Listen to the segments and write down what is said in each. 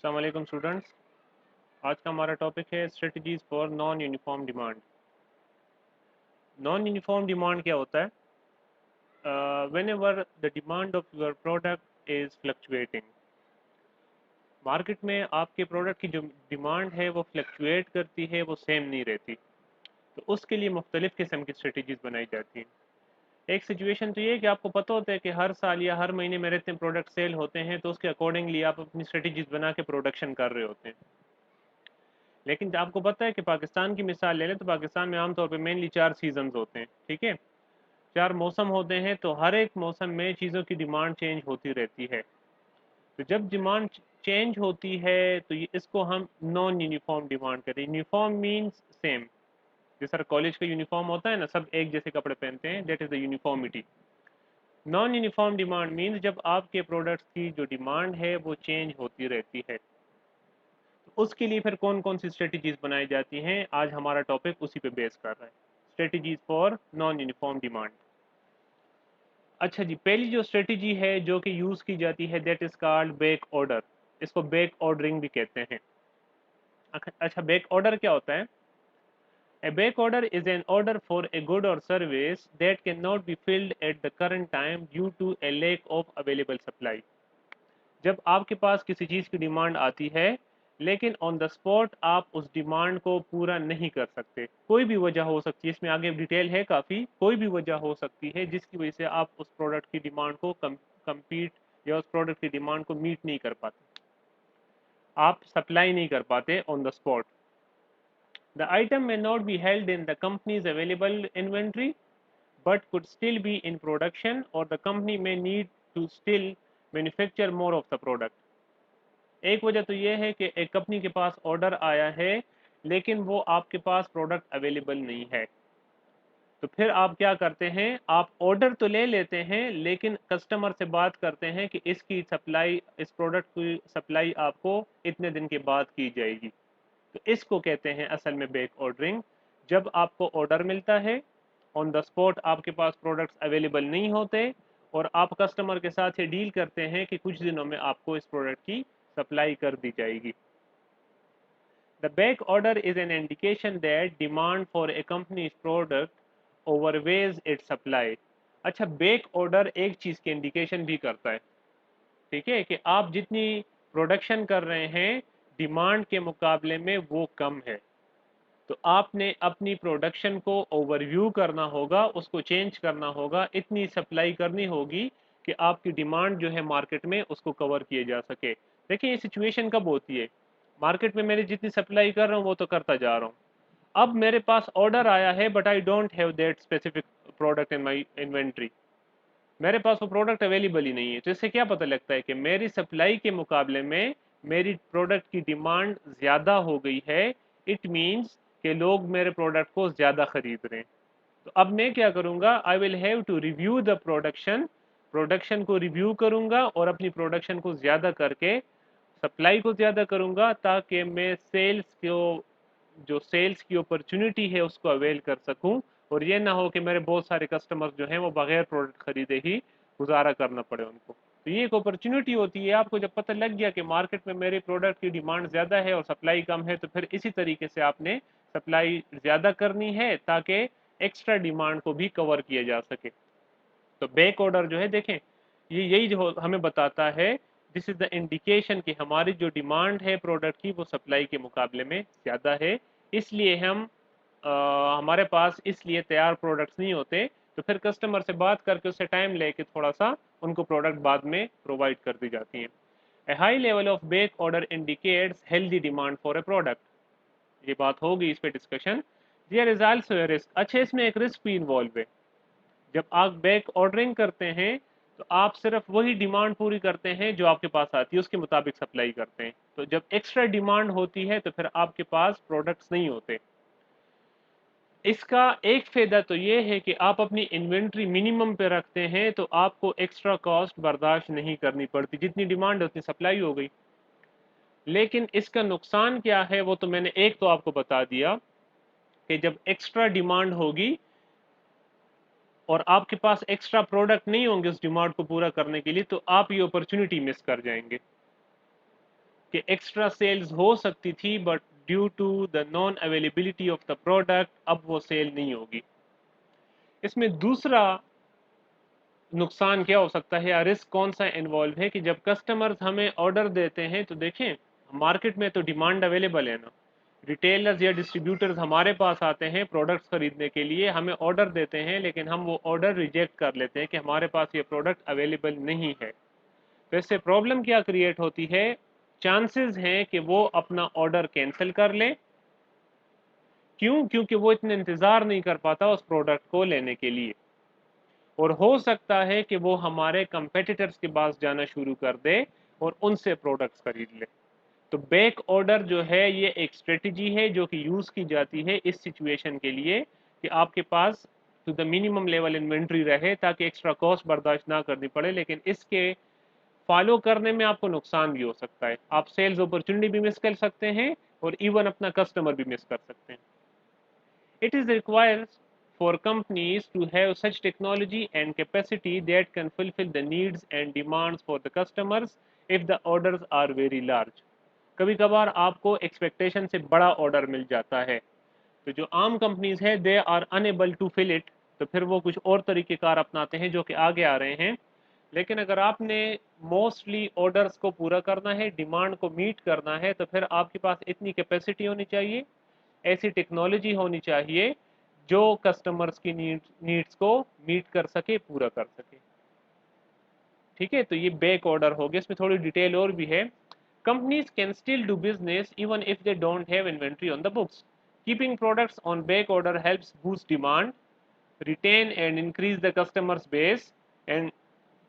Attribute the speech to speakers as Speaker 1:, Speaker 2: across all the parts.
Speaker 1: अस्सलाम वालेकुम स्टूडेंट्स। आज का हमारा टॉपिक है strategies for non uniform demand. Non uniform demand क्या होता है? When ever the demand of your product is fluctuating. Market में आपके प्रोडक्ट की जो डिमांड है वो फ्लक्चुएट करती है, वो सेम नहीं रहती। तो उसके लिए मुख्तलिफ किस्म की स्ट्रेटजीज बनाई जाती हैं। एक सिचुएशन तो ये है कि आपको पता होता है कि हर साल या हर महीने मेरे इतने प्रोडक्ट सेल होते हैं, तो उसके अकॉर्डिंगली आप अपनी स्ट्रेटजीज बना के प्रोडक्शन कर रहे होते हैं। लेकिन आपको पता है कि पाकिस्तान की मिसाल ले लें तो पाकिस्तान में आमतौर पे मेनली 4 सीजन्स होते हैं, ठीक है। 4 मौसम होते हैं, तो हर एक मौसम में चीज़ों की डिमांड चेंज होती रहती है। तो जब डिमांड चेंज होती है तो इसको हम नॉन यूनिफॉर्म डिमांड कहते हैं। Uniform means same. जिस तरह कॉलेज का यूनिफॉर्म होता है ना, सब एक जैसे कपड़े पहनते हैं, that is the uniformity. Non uniform demand means जब आपके प्रोडक्ट्स की जो डिमांड है वो चेंज होती रहती है। उसके लिए फिर कौन कौन सी स्ट्रेटजीज बनाई जाती हैं, आज हमारा टॉपिक उसी पे बेस कर रहा है। Strategies for non uniform demand. अच्छा जी, पहली जो स्ट्रेटजी है जो कि यूज की जाती है that is called back order. इसको बैक ऑर्डरिंग भी कहते हैं। अच्छा, बैक ऑर्डर क्या होता है? A back order is an order for a good or service that cannot be filled at the current time due to a lack of available supply। जब आपके पास किसी चीज़ की डिमांड आती है लेकिन ऑन द स्पॉट आप उस डिमांड को पूरा नहीं कर सकते, कोई भी वजह हो सकती है, इसमें आगे डिटेल है काफ़ी, कोई भी वजह हो सकती है जिसकी वजह से आप उस प्रोडक्ट की डिमांड को कम्पीट या उस प्रोडक्ट की डिमांड को मीट नहीं कर पाते, आप सप्लाई नहीं कर पाते on the spot. The item may not be held in the companies available inventory but could still be in production, or the company may need to still manufacture more of the product। एक वजह तो ये है कि एक company के पास order आया है लेकिन वो आपके पास प्रोडक्ट अवेलेबल नहीं है। तो फिर आप क्या करते हैं, आप ऑर्डर तो ले लेते हैं लेकिन कस्टमर से बात करते हैं कि इसकी सप्लाई, इस प्रोडक्ट की सप्लाई आपको इतने दिन के बाद की जाएगी। तो इसको कहते हैं असल में बैक ऑर्डरिंग। जब आपको ऑर्डर मिलता है, ऑन द स्पॉट आपके पास प्रोडक्ट्स अवेलेबल नहीं होते और आप कस्टमर के साथ ये डील करते हैं कि कुछ दिनों में आपको इस प्रोडक्ट की सप्लाई कर दी जाएगी। The back order is an indication that demand for a company's product overweighs its supply। अच्छा, बैक ऑर्डर एक चीज़ की इंडिकेशन भी करता है, ठीक है, कि आप जितनी प्रोडक्शन कर रहे हैं डिमांड के मुकाबले में वो कम है। तो आपने अपनी प्रोडक्शन को ओवरव्यू करना होगा, उसको चेंज करना होगा, इतनी सप्लाई करनी होगी कि आपकी डिमांड जो है मार्केट में उसको कवर किए जा सके। देखिए ये सिचुएशन कब होती है, मार्केट में मेरी जितनी सप्लाई कर रहा हूँ वो तो करता जा रहा हूँ, अब मेरे पास ऑर्डर आया है but I don't have that specific product in my inventory. मेरे पास वो प्रोडक्ट अवेलेबल ही नहीं है। तो इससे क्या पता लगता है कि मेरी सप्लाई के मुकाबले में मेरी प्रोडक्ट की डिमांड ज़्यादा हो गई है। इट मीन्स कि लोग मेरे प्रोडक्ट को ज़्यादा खरीद रहे हैं। तो अब मैं क्या करूँगा, I will have to review the production. Production को रिव्यू करूँगा और अपनी प्रोडक्शन को ज़्यादा करके सप्लाई को ज़्यादा करूँगा ताकि मैं सेल्स को, जो सेल्स की अपॉर्चुनिटी है उसको अवेल कर सकूं और ये ना हो कि मेरे बहुत सारे कस्टमर्स जो हैं वो बगैर प्रोडक्ट खरीदे ही गुजारा करना पड़े उनको। तो ये एक अपॉर्चुनिटी होती है। आपको जब पता लग गया कि मार्केट में मेरे प्रोडक्ट की डिमांड ज़्यादा है और सप्लाई कम है, तो फिर इसी तरीके से आपने सप्लाई ज़्यादा करनी है ताकि एक्स्ट्रा डिमांड को भी कवर किया जा सके। तो बैक ऑर्डर जो है देखें, ये यही जो हमें बताता है, दिस इज द इंडिकेशन कि हमारी जो डिमांड है प्रोडक्ट की वो सप्लाई के मुकाबले में ज़्यादा है। इसलिए हम हमारे पास इसलिए तैयार प्रोडक्ट्स नहीं होते। तो फिर कस्टमर से बात करके उससे टाइम लेके थोड़ा सा उनको प्रोडक्ट बाद में प्रोवाइड कर दी जाती हैं। A high level of back order indicates healthy demand for a product. ये बात होगी इस पे discussion. There is also a risk. अच्छा, इसमें एक रिस्क भी इन्वॉल्व है। जब आप बैक ऑर्डरिंग करते हैं तो आप सिर्फ वही डिमांड पूरी करते हैं जो आपके पास आती है, उसके मुताबिक सप्लाई करते हैं। तो जब एक्स्ट्रा डिमांड होती है तो फिर आपके पास प्रोडक्ट्स नहीं होते। इसका एक फायदा तो ये है कि आप अपनी इन्वेंट्री मिनिमम पे रखते हैं तो आपको एक्स्ट्रा कॉस्ट बर्दाश्त नहीं करनी पड़ती, जितनी डिमांड है उतनी सप्लाई हो गई। लेकिन इसका नुकसान क्या है वो तो मैंने एक तो आपको बता दिया कि जब एक्स्ट्रा डिमांड होगी और आपके पास एक्स्ट्रा प्रोडक्ट नहीं होंगे उस डिमांड को पूरा करने के लिए, तो आप ये अपॉर्चुनिटी मिस कर जाएंगे। कि एक्स्ट्रा सेल्स हो सकती थी, but due to the non availability of the product अब वो सेल नहीं होगी। इसमें दूसरा नुकसान क्या हो सकता है या रिस्क कौन सा इन्वॉल्व है कि जब कस्टमर्स हमें ऑर्डर देते हैं तो देखें, मार्केट में तो डिमांड अवेलेबल है ना, रिटेलर्स या डिस्ट्रीब्यूटर्स हमारे पास आते हैं प्रोडक्ट्स खरीदने के लिए, हमें ऑर्डर देते हैं, लेकिन हम वो ऑर्डर रिजेक्ट कर लेते हैं कि हमारे पास ये प्रोडक्ट अवेलेबल नहीं है। तो इससे प्रॉब्लम क्या क्रिएट होती है, चांसेस हैं कि वो अपना ऑर्डर कैंसिल कर ले। क्यों? क्योंकि वो इतना इंतज़ार नहीं कर पाता उस प्रोडक्ट को लेने के लिए, और हो सकता है कि वो हमारे कंपेटिटर्स के पास जाना शुरू कर दे और उनसे प्रोडक्ट्स खरीद ले। तो बैक ऑर्डर जो है ये एक स्ट्रेटजी है जो कि यूज़ की जाती है इस सिचुएशन के लिए कि आपके पास to the minimum level inventory रहे ताकि एक्स्ट्रा कॉस्ट बर्दाश्त ना करनी पड़े, लेकिन इसके फॉलो करने में आपको नुकसान भी हो सकता है, आप सेल्स अपॉर्चुनिटी भी मिस कर सकते हैं और इवन अपना कस्टमर भी मिस कर सकते हैं। It is required for companies to have such technology and capacity that can fulfill the needs and demands for the customers if the orders are very large. कभी कभार आपको एक्सपेक्टेशन से बड़ा ऑर्डर मिल जाता है, तो जो आम कंपनीज है they are unable to fill it, तो फिर वो कुछ और तरीक़ेकार अपनाते हैं जो कि आगे आ रहे हैं। लेकिन अगर आपने मोस्टली ऑर्डर्स को पूरा करना है, डिमांड को मीट करना है, तो फिर आपके पास इतनी कैपेसिटी होनी चाहिए, ऐसी टेक्नोलॉजी होनी चाहिए जो कस्टमर्स की नीड्स को मीट कर सके, पूरा कर सके। ठीक है, तो ये बैक ऑर्डर हो गया, इसमें थोड़ी डिटेल और भी है। Companies can still do business even if they don't have inventory on the books. Keeping products on back order helps boost demand, retain and increase the customer's base, and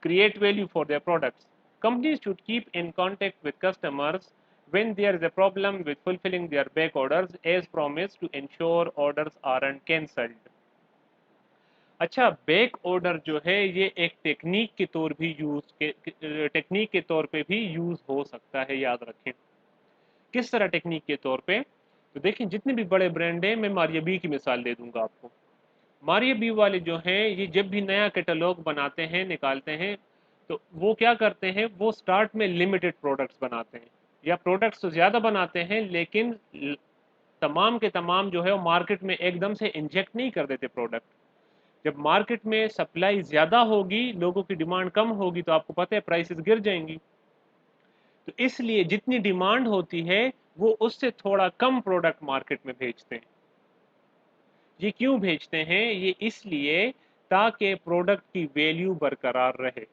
Speaker 1: create value for their products. Companies should keep in contact with customers when there is a problem with fulfilling their back orders as promised to ensure orders aren't cancelled. अच्छा, back order जो है ये एक technique के तौर पे भी use हो सकता है, याद रखें। किस तरह टेक्निक के तौर पे? तो देखें, जितने भी बड़े ब्रांड हैं, मैं मारिया बी की मिसाल दे दूंगा आपको। मारिया बी वाले जो हैं ये जब भी नया कैटलॉग बनाते हैं, निकालते हैं, तो वो क्या करते हैं, वो स्टार्ट में लिमिटेड प्रोडक्ट्स बनाते हैं, या प्रोडक्ट्स तो ज़्यादा बनाते हैं लेकिन तमाम के तमाम जो है वो मार्केट में एकदम से इंजेक्ट नहीं कर देते प्रोडक्ट। जब मार्केट में सप्लाई ज़्यादा होगी, लोगों की डिमांड कम होगी, तो आपको पता है प्राइसेस गिर जाएंगी। तो इसलिए जितनी डिमांड होती है वो उससे थोड़ा कम प्रोडक्ट मार्केट में भेजते हैं। ये क्यों भेजते हैं? ये इसलिए ताकि प्रोडक्ट की वैल्यू बरकरार रहे,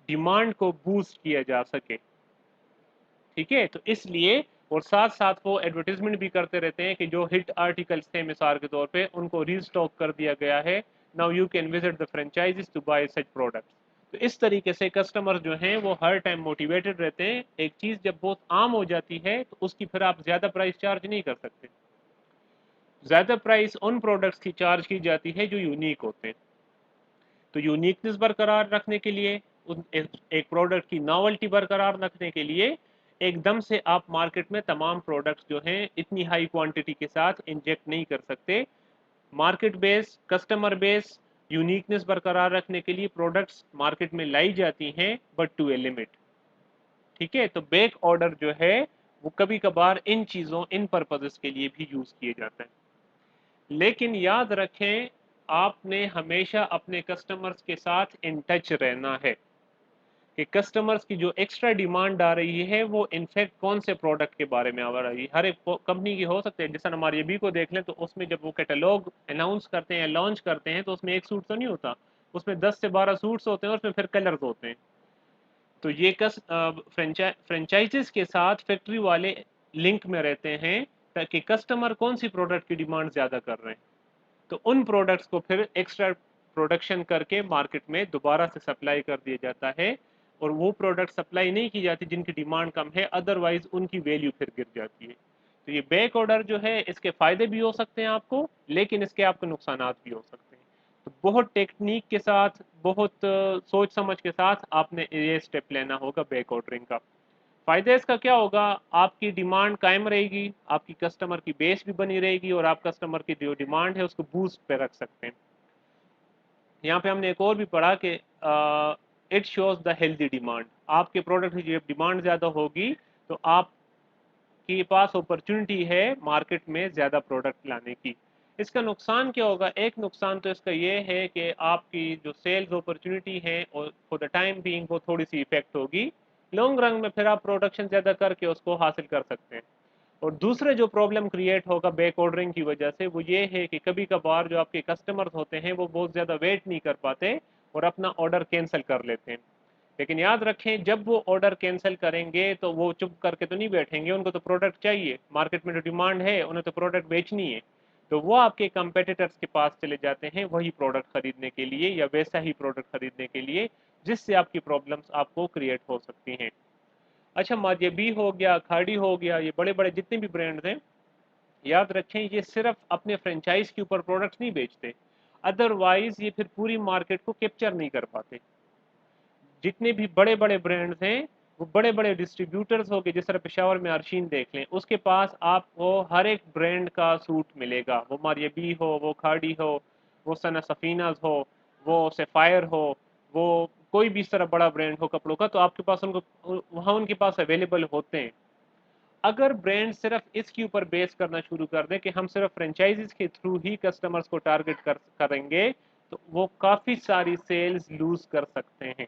Speaker 1: डिमांड को बूस्ट किया जा सके। ठीक है, तो इसलिए, और साथ साथ वो एडवर्टीजमेंट भी करते रहते हैं कि जो हिट आर्टिकल्स थे मिसाल के तौर पे उनको रीस्टॉक कर दिया गया है, now you can visit the franchisees to buy such products. तो इस तरीके से कस्टमर जो हैं वो हर टाइम मोटिवेटेड रहते हैं। एक चीज़ जब बहुत आम हो जाती है तो उसकी फिर आप ज़्यादा प्राइस चार्ज नहीं कर सकते। ज़्यादा प्राइस उन प्रोडक्ट्स की चार्ज की जाती है जो यूनिक होते हैं। तो यूनिकनेस बरकरार रखने के लिए, एक प्रोडक्ट की नॉवल्टी बरकरार रखने के लिए एकदम से आप मार्केट में तमाम प्रोडक्ट्स जो हैं इतनी हाई क्वांटिटी के साथ इंजेक्ट नहीं कर सकते। Market base, customer base, uniqueness बरकरार रखने के लिए प्रोडक्ट्स मार्केट में लाई जाती हैं, बट टू ए लिमिट। ठीक है, तो बैक ऑर्डर जो है वो कभी कभार इन चीज़ों, इन पर्पजेस के लिए भी यूज़ किए जाते हैं। लेकिन याद रखें, आपने हमेशा अपने कस्टमर्स के साथ इन टच रहना है कि कस्टमर्स की जो एक्स्ट्रा डिमांड आ रही है वो इनफैक्ट कौन से प्रोडक्ट के बारे में आ रही है। हर एक कंपनी की हो सकते हैं, जैसा हमारे ये भी को देख लें तो उसमें जब वो कैटलॉग अनाउंस करते हैं, लॉन्च करते हैं, तो उसमें एक सूट तो नहीं होता, उसमें 10 से 12 सूट्स होते हैं और उसमें फिर कलर्स होते हैं। तो ये फ्रेंचाइजीज के साथ फैक्ट्री वाले लिंक में रहते हैं ताकि कस्टमर कौन सी प्रोडक्ट की डिमांड ज़्यादा कर रहे हैं, तो उन प्रोडक्ट्स को फिर एक्स्ट्रा प्रोडक्शन करके मार्केट में दोबारा से सप्लाई कर दिया जाता है, और वो प्रोडक्ट सप्लाई नहीं की जाती जिनकी डिमांड कम है, अदरवाइज उनकी वैल्यू फिर गिर जाती है। तो ये बैक ऑर्डर जो है इसके फ़ायदे भी हो सकते हैं आपको, लेकिन इसके आपको नुकसानात भी हो सकते हैं। तो बहुत टेक्निक के साथ, बहुत सोच समझ के साथ आपने ये स्टेप लेना होगा बैक ऑर्डरिंग का। फ़ायदा इसका क्या होगा? आपकी डिमांड कायम रहेगी, आपकी कस्टमर की बेस भी बनी रहेगी, और आप कस्टमर की जो डिमांड है उसको बूस्ट पे रख सकते हैं। यहाँ पे हमने एक और भी पढ़ा कि it shows the healthy demand. आपके प्रोडक्ट की जब डिमांड ज़्यादा होगी तो आपके पास अपॉर्चुनिटी है मार्केट में ज़्यादा प्रोडक्ट लाने की। इसका नुकसान क्या होगा? एक नुकसान तो इसका ये है कि आपकी जो सेल्स अपॉर्चुनिटी है और फॉर द टाइम बीइंग वो थोड़ी सी इफेक्ट होगी। लॉन्ग रन में फिर आप प्रोडक्शन ज़्यादा करके उसको हासिल कर सकते हैं। और दूसरे जो प्रॉब्लम क्रिएट होगा बैक ऑर्डरिंग की वजह से वो ये है कि कभी कभार जो आपके कस्टमर्स होते हैं वो बहुत ज़्यादा वेट नहीं कर पाते और अपना ऑर्डर कैंसिल कर लेते हैं। लेकिन याद रखें, जब वो ऑर्डर कैंसिल करेंगे तो वो चुप करके तो नहीं बैठेंगे, उनको तो प्रोडक्ट चाहिए, मार्केट में जो डिमांड है उन्हें तो प्रोडक्ट बेचनी है। तो वो आपके कंपेटिटर्स के पास चले जाते हैं वही प्रोडक्ट खरीदने के लिए या वैसा ही प्रोडक्ट खरीदने के लिए, जिससे आपकी प्रॉब्लम्स आपको क्रिएट हो सकती हैं। अच्छा, माजेबी हो गया, खाड़ी हो गया, ये बड़े बड़े जितने भी ब्रांड्स हैं, याद रखें ये सिर्फ अपने फ्रेंचाइज के ऊपर प्रोडक्ट्स नहीं बेचते, अदरवाइज ये फिर पूरी मार्केट को कैप्चर नहीं कर पाते। जितने भी बड़े बड़े ब्रांड्स हैं वो बड़े बड़े डिस्ट्रीब्यूटर्स हो गए, जिस तरह पेशावर में अर्शीन देख लें, उसके पास आपको हर एक ब्रांड का सूट मिलेगा, वो मारियबी हो, वो खाड़ी हो, वो सना सफीनाज हो, वो सेफायर हो, वो कोई भी इस तरह बड़ा ब्रांड हो कपड़ों का, तो आपके पास उनको वहाँ उनके पास अवेलेबल होते हैं। अगर ब्रांड सिर्फ इसके ऊपर बेस करना शुरू कर दे कि हम सिर्फ फ्रेंचाइजीज के थ्रू ही कस्टमर्स को टारगेट करेंगे, तो वो काफ़ी सारी सेल्स लूज कर सकते हैं।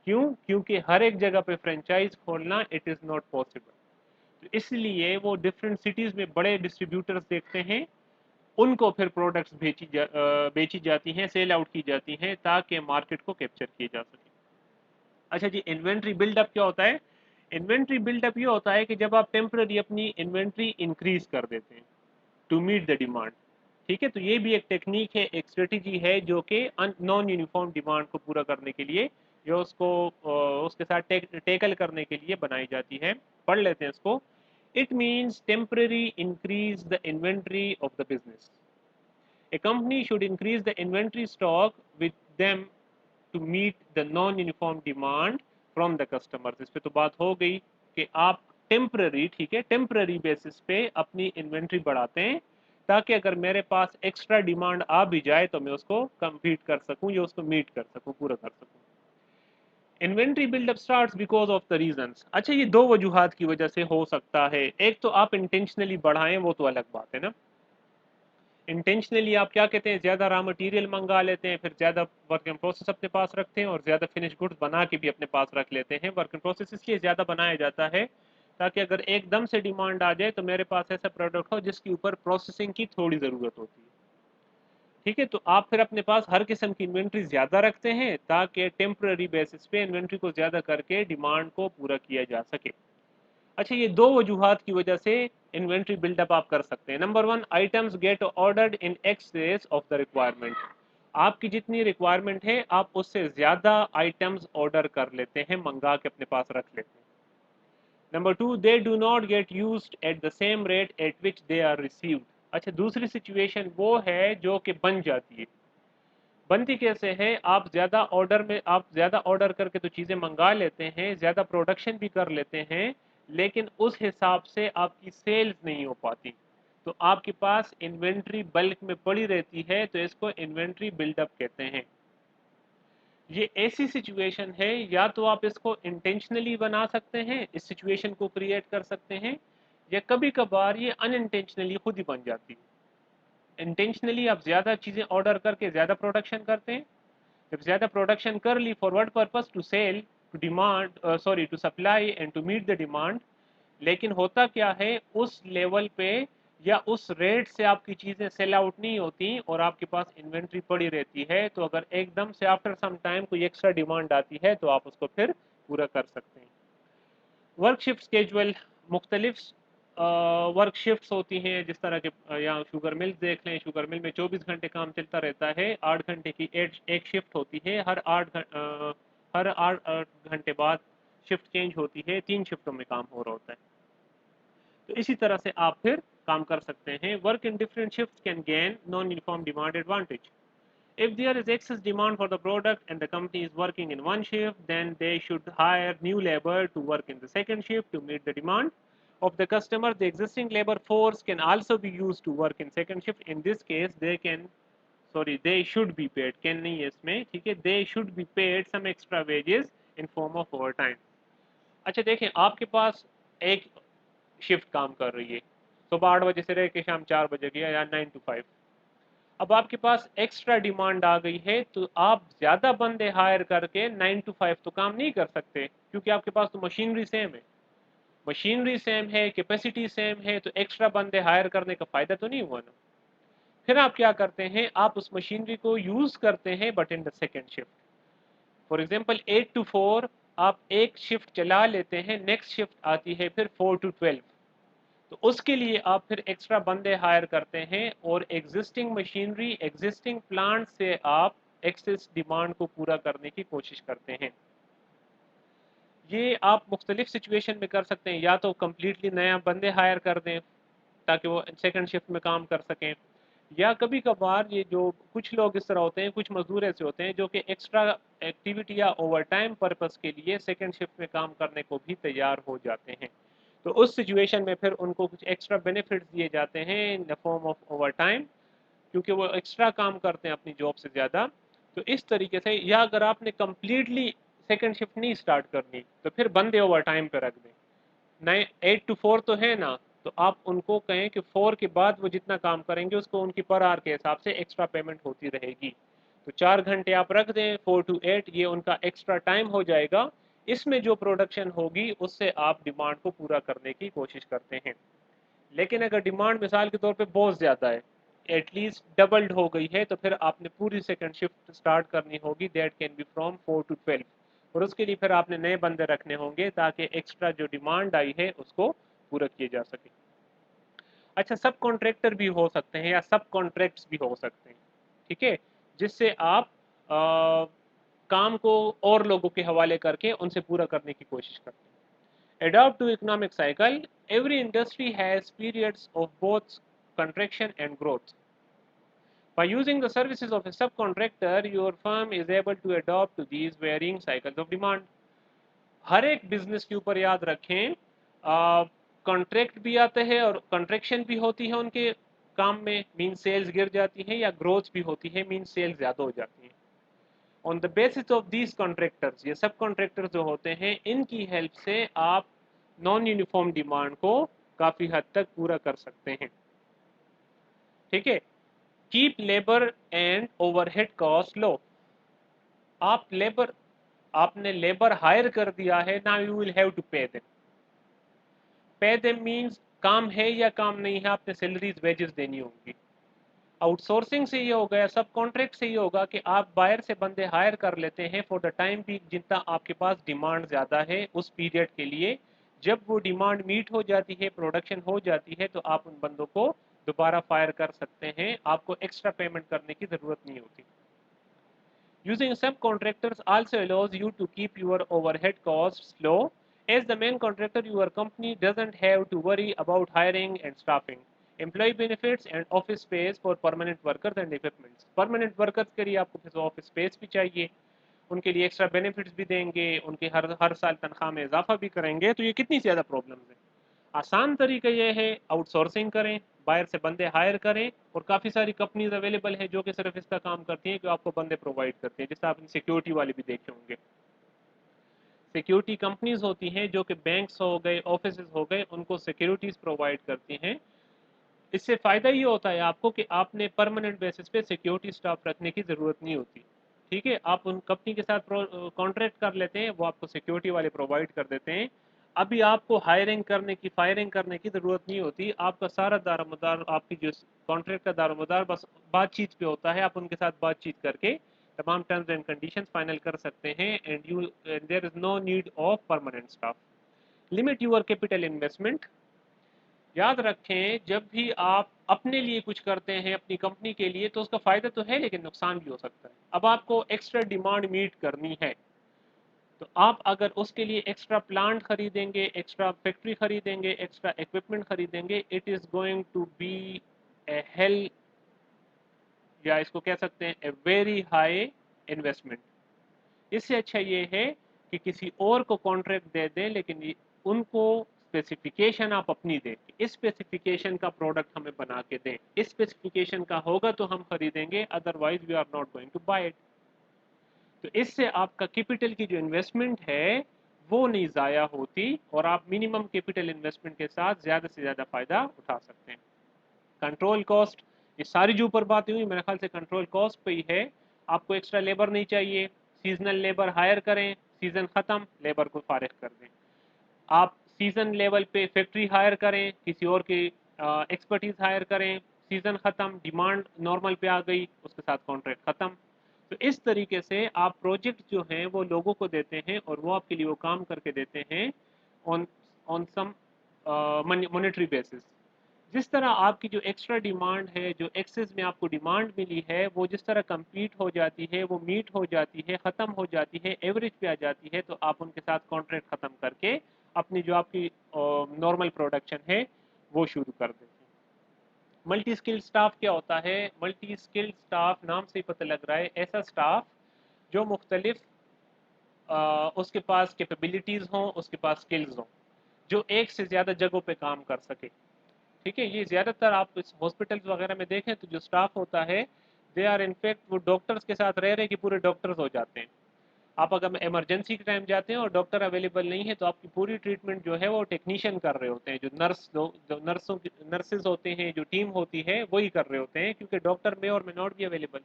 Speaker 1: क्यों? क्योंकि हर एक जगह पे फ्रेंचाइज खोलना इट इज़ नॉट पॉसिबल। तो इसलिए वो डिफरेंट सिटीज़ में बड़े डिस्ट्रीब्यूटर्स देखते हैं, उनको फिर प्रोडक्ट्स बेची जाती हैं, सेल आउट की जाती हैं ताकि मार्केट को कैप्चर किया जा सके। अच्छा जी, इन्वेंट्री बिल्डअप क्या होता है? इन्वेंट्री बिल्डअप ये होता है कि जब आप टेम्पररी अपनी इन्वेंट्री इंक्रीज कर देते हैं टू मीट द डिमांड। ठीक है, तो ये भी एक टेक्निक है, एक स्ट्रेटेजी है जो कि नॉन यूनिफॉर्म डिमांड को पूरा करने के लिए या उसको उसके साथ टेकल करने के लिए बनाई जाती है। पढ़ लेते हैं इसको। It means temporary increase the inventory of the business. A company should increase the inventory stock with them to meet the non-uniform demand from the customers। इस पे तो बात हो गई कि आप टेम्पररी, ठीक है, टेम्पररी बेसिस पे अपनी इन्वेंट्री बढ़ाते हैं ताकि अगर मेरे पास एक्स्ट्रा डिमांड आ भी जाए तो मैं उसको कम्पीट कर सकूं या उसको मीट कर सकूं, पूरा कर सकूं। Inventory buildup starts because of the reasons. अच्छा, ये दो वजूहात की वजह से हो सकता है। एक तो आप इंटेंशनली बढ़ाएं, वो तो अलग बात है ना। इंटेंशनली आप क्या कहते हैं, ज़्यादा रॉ मटेरियल मंगा लेते हैं, फिर ज़्यादा वर्क इन प्रोसेस अपने पास रखते हैं और ज़्यादा फिनिश गुड्स बना के भी अपने पास रख लेते हैं। वर्क इन प्रोसेस इसलिए ज़्यादा बनाया जाता है ताकि अगर एकदम से डिमांड आ जाए तो मेरे पास ऐसा प्रोडक्ट हो जिसके ऊपर प्रोसेसिंग की थोड़ी ज़रूरत होती है। ठीक है, तो आप फिर अपने पास हर किस्म की इन्वेंट्री ज़्यादा रखते हैं ताकि टेम्पररी बेसिस पे इन्वेंट्री को ज़्यादा करके डिमांड को पूरा किया जा सके। अच्छा, ये दो वजूहात की वजह से इन्वेंट्री बिल्डअप आप कर सकते हैं। Number one, items get ordered in excess of the requirement. आपकी जितनी रिक्वायरमेंट है आप उससे ज़्यादा आइटम्स ऑर्डर कर लेते हैं, मंगा के अपने पास रख लेते हैं। Number two, they do not get used at the same rate at which they are received. अच्छा, दूसरी सिचुएशन वो है जो कि बन जाती है। बनती कैसे है? आप ज़्यादा ऑर्डर करके तो चीज़ें मंगा लेते हैं, ज़्यादा प्रोडक्शन भी कर लेते हैं, लेकिन उस हिसाब से आपकी सेल्स नहीं हो पाती। तो आपके पास इन्वेंट्री बल्क में पड़ी रहती है, तो इसको इन्वेंट्री बिल्डअप कहते हैं। ये ऐसी सिचुएशन है, या तो आप इसको इंटेंशनली बना सकते हैं, इस सिचुएशन को क्रिएट कर सकते हैं, या कभी कभार ये अनइंटेंशनली खुद ही बन जाती है। इंटेंशनली आप ज़्यादा चीज़ें ऑर्डर करके ज़्यादा प्रोडक्शन करते हैं। जब ज़्यादा प्रोडक्शन कर ली, for what purpose? To sell, to demand, sorry, to supply and to meet the demand. लेकिन होता क्या है, उस लेवल पे या उस रेट से आपकी चीज़ें सेल आउट नहीं होती और आपके पास इन्वेंट्री पड़ी रहती है। तो अगर एकदम से आफ्टर सम टाइम कोई एक्स्ट्रा डिमांड आती है तो आप उसको फिर पूरा कर सकते हैं। वर्क शिफ्ट स्केजुअल, मुख्तलिफ वर्क शिफ्ट्स होती हैं, जिस तरह के यहाँ शुगर मिल देख लें, शुगर मिल में 24 घंटे काम चलता रहता है, 8 घंटे की एक शिफ्ट होती है, हर 8 घंटे बाद शिफ्ट चेंज होती है, 3 शिफ्टों में काम हो रहा होता है। तो इसी तरह से आप फिर काम कर सकते हैं। Work in different shift can gain non uniform demand advantage. If there is excess demand for the product and the company is working in one shift, then they should hire new labor to work in the second shift to meet the demand of the customer. The existing labor force can also be used to work in second shift. In this case, they should be paid, can नहीं है इसमें, ठीक है, they should be paid some extra wages in form of overtime। अच्छा देखें, आपके पास एक shift काम कर रही है, सुबह 8 बजे से रह के शाम 4 बजे की, या 9 to 5। अब आपके पास एक्स्ट्रा डिमांड आ गई है, तो आप ज़्यादा बंदे हायर करके 9 to 5 तो काम नहीं कर सकते, क्योंकि आपके पास तो मशीनरी सेम है। मशीनरी सेम है, कैपेसिटी सेम है, तो एक्स्ट्रा बंदे हायर करने का फ़ायदा तो नहीं हुआ ना। फिर आप क्या करते हैं, आप उस मशीनरी को यूज़ करते हैं but in the second shift. For example 8 to 4 आप एक शिफ्ट चला लेते हैं, नेक्स्ट शिफ्ट आती है फिर 4 to 12, तो उसके लिए आप फिर एक्स्ट्रा बंदे हायर करते हैं और एग्जिस्टिंग मशीनरी, एग्जिस्टिंग प्लांट से आप एक्सेस डिमांड को पूरा करने की कोशिश करते हैं। ये आप मुख्तलिफ सिचुएशन में कर सकते हैं, या तो कम्प्लीटली नया बंदे हायर कर दें ताकि वो सेकंड शिफ्ट में काम कर सकें, या कभी कभार ये जो कुछ लोग इस तरह होते हैं, कुछ मजदूर ऐसे होते हैं जो कि एक्स्ट्रा एक्टिविटी या ओवर टाइम पर्पस के लिए सेकंड शिफ्ट में काम करने को भी तैयार हो जाते हैं। तो उस सिचुएशन में फिर उनको कुछ एक्स्ट्रा बेनिफिट्स दिए जाते हैं in the form of over time, क्योंकि वो एक्स्ट्रा काम करते हैं अपनी जॉब से ज़्यादा। तो इस तरीके से, या अगर आपने कम्प्लीटली सेकंड शिफ्ट नहीं स्टार्ट करनी, तो फिर बंदे ओवर टाइम पे रख दें। नए 8 to 4 तो है ना, तो आप उनको कहें कि 4 के बाद वो जितना काम करेंगे उसको उनकी पर आवर के हिसाब से एक्स्ट्रा पेमेंट होती रहेगी। तो 4 घंटे आप रख दें, 4 to 8, ये उनका एक्स्ट्रा टाइम हो जाएगा। इसमें जो प्रोडक्शन होगी उससे आप डिमांड को पूरा करने की कोशिश करते हैं। लेकिन अगर डिमांड मिसाल के तौर पे बहुत ज़्यादा है, एटलीस्ट डबल्ड हो गई है, तो फिर आपने पूरी सेकंड शिफ्ट स्टार्ट करनी होगी, that can be from 4 to 12, और उसके लिए फिर आपने नए बंदे रखने होंगे ताकि एक्स्ट्रा जो डिमांड आई है उसको पूरा किया जा सके। अच्छा, सब कॉन्ट्रैक्टर भी हो सकते हैं या सब कॉन्ट्रैक्ट्स भी हो सकते हैं, ठीक है, जिससे आप काम को और लोगों के हवाले करके उनसे पूरा करने की कोशिश करते हैं। Adapt to economic cycle. Every industry has periods of both contraction and growth. By using the services of a subcontractor, your firm is able to adapt to these varying cycles of demand. हर एक business के ऊपर याद रखें, contract भी आते हैं और contraction भी होती है उनके काम में, मीन सेल्स गिर जाती है, या ग्रोथ भी होती है, मीन सेल्स ज़्यादा हो जाती है। On the basis of these contractors, ये सब कॉन्ट्रैक्टर्स जो होते हैं, इनकी हेल्प से आप नॉन यूनिफॉर्म डिमांड को काफ़ी हद तक पूरा कर सकते हैं, ठीक है। Keep labour and overhead cost low. आप लेबर आपने लेबर हायर कर दिया है, now you will have to pay them. Pay them means काम है या काम नहीं है, आपने सैलरीज वेजेस देनी होंगी। आउटसोर्सिंग से ये हो गया, सब कॉन्ट्रैक्ट से ये होगा कि आप बाहर से बंदे हायर कर लेते हैं फॉर द टाइम भी, जितना आपके पास डिमांड ज़्यादा है उस पीरियड के लिए। जब वो डिमांड मीट हो जाती है, प्रोडक्शन हो जाती है, तो आप उन बंदों को दोबारा फायर कर सकते हैं, आपको एक्स्ट्रा पेमेंट करने की ज़रूरत नहीं होती। Using subcontractors also allows you to keep your overhead costs low. As the main contractor, your company doesn't have to worry about hiring and staffing, employee benefits and office space for permanent workers and equipment. Permanent workers के लिए आपको फिर office space भी चाहिए, उनके लिए extra benefits भी देंगे, उनके हर साल तनख्वाह में इजाफा भी करेंगे, तो ये कितनी ज़्यादा प्रॉब्लम्स है। आसान तरीका ये है, आउटसोर्सिंग करें, बाहर से बंदे हायर करें, और काफ़ी सारी कंपनीज अवेलेबल है जो कि सिर्फ इसका काम करती हैं कि आपको बंदे प्रोवाइड करते हैं, जैसे आपने सिक्योरिटी वाले भी देखे होंगे। सिक्योरिटी कंपनीज होती हैं जो कि बैंक्स हो गए, ऑफिस हो गए, उनको सिक्योरिटीज प्रोवाइड करती हैं। इससे फ़ायदा ये होता है आपको कि आपने परमानेंट बेसिस पे सिक्योरिटी स्टाफ रखने की ज़रूरत नहीं होती, ठीक है। आप उन कंपनी के साथ कॉन्ट्रैक्ट कर लेते हैं, वो आपको सिक्योरिटी वाले प्रोवाइड कर देते हैं। अभी आपको हायरिंग करने की, फायरिंग करने की ज़रूरत नहीं होती, आपका सारा दारोमदार, आपकी जो कॉन्ट्रैक्ट का दारोमदार बस बातचीत पे होता है। आप उनके साथ बातचीत करके तमाम टर्म्स एंड कंडीशंस फाइनल कर सकते हैं, and there is no need of permanent staff. Limit your capital investment. याद रखें, जब भी आप अपने लिए कुछ करते हैं, अपनी कंपनी के लिए, तो उसका फ़ायदा तो है लेकिन नुकसान भी हो सकता है। अब आपको एक्स्ट्रा डिमांड मीट करनी है, तो आप अगर उसके लिए एक्स्ट्रा प्लांट खरीदेंगे, एक्स्ट्रा फैक्ट्री खरीदेंगे, एक्स्ट्रा इक्विपमेंट खरीदेंगे, it is going to be a hell, या इसको कह सकते हैं ए वेरी हाई इन्वेस्टमेंट। इससे अच्छा ये है कि किसी और को कॉन्ट्रैक्ट दे दें, लेकिन उनको स्पेसिफिकेशन आप अपनी दें, इस स्पेसिफिकेशन का प्रोडक्ट हमें बना के दें, इस स्पेसिफिकेशन का होगा तो हम खरीदेंगे, otherwise we are not going to buy it. तो इससे आपका कैपिटल की जो इन्वेस्टमेंट है वो नहीं ज़ाया होती और आप मिनिमम कैपिटल इन्वेस्टमेंट के साथ ज़्यादा से ज़्यादा फ़ायदा उठा सकते हैं। कंट्रोल कॉस्ट, ये सारी जो ऊपर बातें हुई मेरे ख्याल से कंट्रोल कॉस्ट पे ही है। आपको एक्स्ट्रा लेबर नहीं चाहिए, सीजनल लेबर हायर करें, सीजन ख़त्म लेबर को फारिग कर दें। आप सीजन लेवल पे फैक्ट्री हायर करें, किसी और की एक्सपर्टीज हायर करें, सीजन खत्म, डिमांड नॉर्मल पे आ गई, उसके साथ कॉन्ट्रैक्ट खत्म। तो इस तरीके से आप प्रोजेक्ट जो हैं वो लोगों को देते हैं और वो आपके लिए वो काम करके देते हैं on on some monetary basis. जिस तरह आपकी जो एक्स्ट्रा डिमांड है, जो एक्सेस में आपको डिमांड मिली है, वो जिस तरह कंप्लीट हो जाती है, वो मीट हो जाती है, ख़त्म हो जाती है, एवरेज पे आ जाती है, तो आप उनके साथ कॉन्ट्रैक्ट ख़त्म करके अपनी जो आपकी नॉर्मल प्रोडक्शन है वो शुरू कर देते हैं। मल्टी स्किल्ड स्टाफ क्या होता है? मल्टी स्किल्ड स्टाफ नाम से ही पता लग रहा है, ऐसा स्टाफ जो मुख्तलिफ उसके पास कैपेबिलिटीज़ हों, उसके पास स्किल्स हों, जो एक से ज़्यादा जगहों पे काम कर सके। ठीक है, ये ज़्यादातर आप इस हॉस्पिटल्स वगैरह में देखें तो जो स्टाफ होता है, दे आर इनफैक्ट वो डॉक्टर्स के साथ रह रहे कि पूरे डॉक्टर्स हो जाते हैं। आप अगर इमरजेंसी के टाइम जाते हैं और डॉक्टर अवेलेबल नहीं है तो आपकी पूरी ट्रीटमेंट जो है वो टेक्नीशियन कर रहे होते हैं, जो नर्स लोग, जो नर्सेज होते हैं, जो टीम होती है वही कर रहे होते हैं, क्योंकि डॉक्टर में और मे नॉट बी अवेलेबल।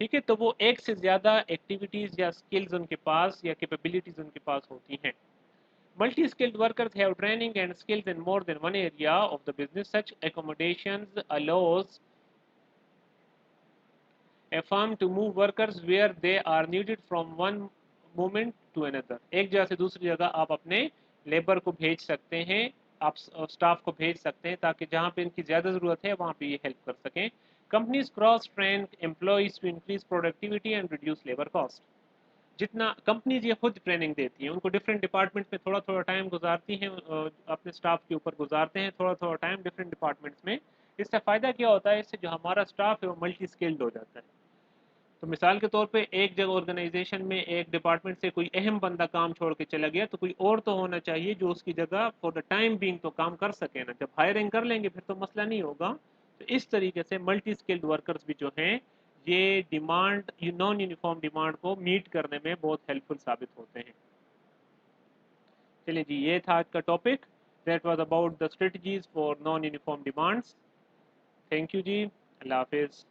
Speaker 1: ठीक है, तो वो एक से ज़्यादा एक्टिविटीज़ या स्किल्स उनके पास या कैपेबिलिटीज़ उनके पास होती हैं। Multi-skilled workers have training and skills in more than one area of the business. Such accommodations allows a firm to move workers where they are needed from one moment to another. एक जगह से दूसरी जगह आप अपने labour को भेज सकते हैं, आप स्टाफ को भेज सकते हैं, ताकि जहाँ पे इनकी ज़्यादा ज़रूरत है वहाँ पे ये हेल्प कर सकें। Companies cross train employees to increase productivity and reduce labour cost. जितना कंपनीज ये खुद ट्रेनिंग देती हैं, उनको डिफरेंट डिपार्टमेंट में थोड़ा थोड़ा टाइम गुजारती हैं, अपने स्टाफ के ऊपर गुजारते हैं थोड़ा थोड़ा टाइम डिफरेंट डिपार्टमेंट्स में। इससे फ़ायदा क्या होता है? इससे जो हमारा स्टाफ है वो मल्टी स्किल्ड हो जाता है। तो मिसाल के तौर पे एक जगह ऑर्गेनाइजेशन में एक डिपार्टमेंट से कोई अहम बंदा काम छोड़ के चला गया, तो कोई और तो होना चाहिए जो उसकी जगह फॉर द टाइम बीइंग तो काम कर सके ना। जब हायरिंग कर लेंगे फिर तो मसला नहीं होगा। तो इस तरीके से मल्टी स्किल्ड वर्कर्स भी जो हैं ये डिमांड, नॉन यूनिफॉर्म डिमांड को मीट करने में बहुत हेल्पफुल साबित होते हैं। चलिए जी, ये था आज का topic. That was about the strategies for non uniform demands. Thank you ji, Allah हाफिज़।